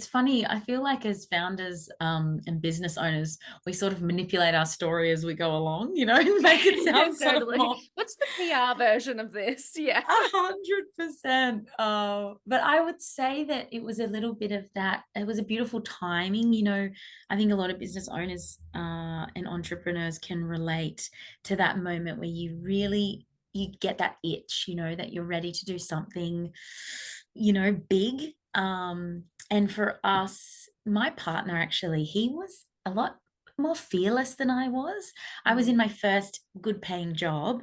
funny. I feel like as founders and business owners, we sort of manipulate our story as we go along, and make it Yeah, sound sort of totally. more What's the PR version of this? Yeah. 100%. But I would say that it was a little bit of that. It was a beautiful timing. I think a lot of business owners and entrepreneurs can relate to that moment where you get that itch, that you're ready to do something, big. And for us, my partner actually, he was a lot more fearless than I was. I was in Mm. my first good paying job,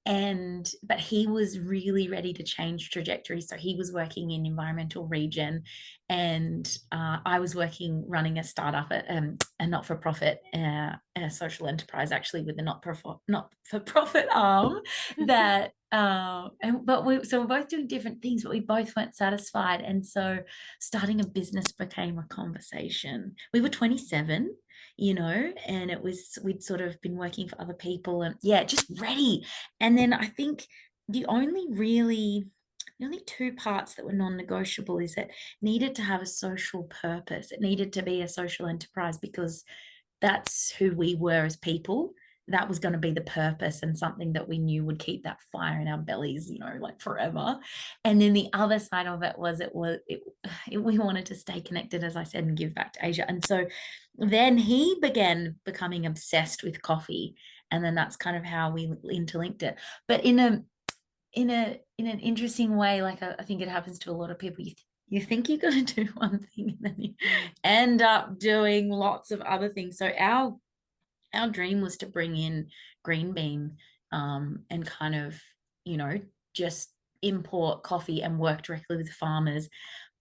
but he was really ready to change trajectory. So he was working in environmental regen, and I was working running a startup at a not-for-profit, a social enterprise, actually, with a not-for-profit arm. That but we're both doing different things, but we both weren't satisfied, and so starting a business became a conversation. We were 27, and we'd sort of been working for other people, and yeah, just ready. And then I think the only really the only two parts that were non-negotiable is that needed to have a social purpose. It needed to be a social enterprise because that's who we were as people. That was going to be the purpose, and something that we knew would keep that fire in our bellies, like forever. And then the other side of it was we wanted to stay connected, as I said, and give back to Asia. And so then he began becoming obsessed with coffee, and then that's kind of how we interlinked it. But in an interesting way, like I think it happens to a lot of people. You think you're going to do one thing, and then you Mm. end up doing lots of other things. So our dream was to bring in Green Bean, and kind of, just import coffee and work directly with farmers.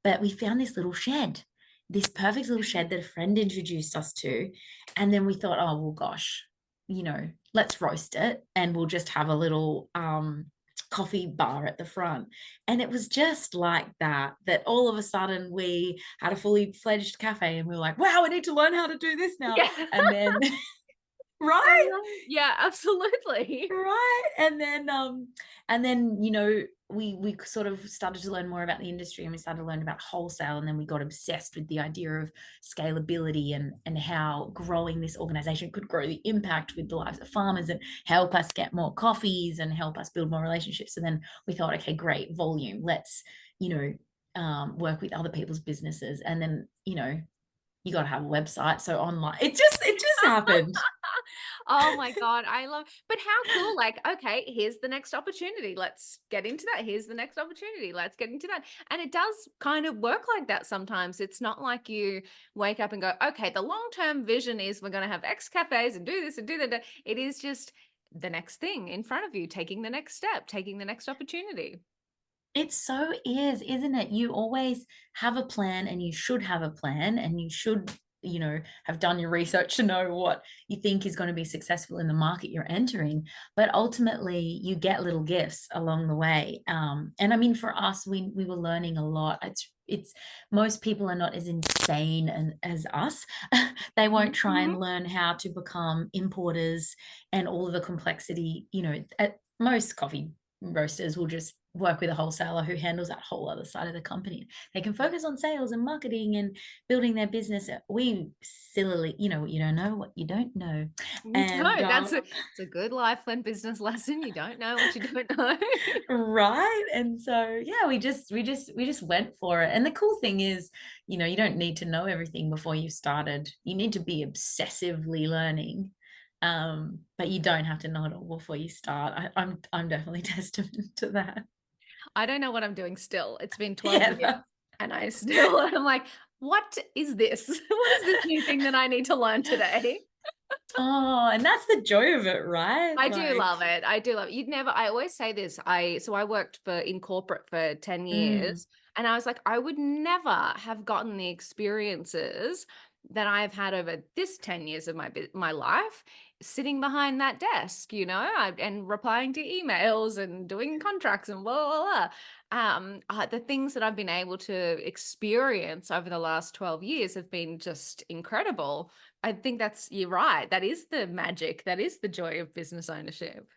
But we found this perfect little shed that a friend introduced us to. And then we thought, oh, well, gosh, let's roast it, and we'll just have a little coffee bar at the front. And it was just like that all of a sudden we had a fully fledged cafe, and we were like, wow, we need to learn how to do this now. Yeah. And then, I right? know. Yeah, absolutely. Right. And then, we sort of started to learn more about the industry, and we started to learn about wholesale, and then we got obsessed with the idea of scalability, and how growing this organization could grow the impact with the lives of farmers and help us get more coffees and help us build more relationships. And then we thought, okay, great, volume. Let's, work with other people's businesses. And then, you got to have a website. So online, it just happened. Oh my God, I love but how cool, like, okay, here's the next opportunity. Let's get into that. Here's the next opportunity. Let's get into that. And it does kind of work like that sometimes. It's not like you wake up and go, okay, the long-term vision is we're going to have X cafes and do this and do that. It is just the next thing in front of you, taking the next step, taking the next opportunity. It so is, isn't it? You always have a plan, and you should have a plan, and you should, have done your research to know what you think is going to be successful in the market you're entering. But ultimately, you get little gifts along the way. And I mean, for us, we were learning a lot. It's most people are not as insane as us. They won't try Mhm. and learn how to become importers and all of the complexity. At most coffee roasters will just work with a wholesaler who handles that whole other side of the company. They can focus on sales and marketing and building their business. We sillily, what you don't know, what you don't know. And No, it's a good life and business lesson. You don't know what you don't know. right. And so yeah, we just went for it. And the cool thing is, you don't need to know everything before you started. You need to be obsessively learning. But you don't have to know it all before you start. I'm definitely testament to that. I don't know what I'm doing still. It's been 12 years Yeah. and I still I'm like, "What is this? What is this new thing that I need to learn today?" Oh, and that's the joy of it, right? I do Like, love it. I do love it. You'd never I always say this. I worked for in corporate for 10 mm, years and I was like, I would never have gotten the experiences that I've had over this 10 years of my life sitting behind that desk, and replying to emails and doing contracts and blah blah blah. The things that I've been able to experience over the last 12 years have been just incredible. I think you're right. That is the magic. That is the joy of business ownership.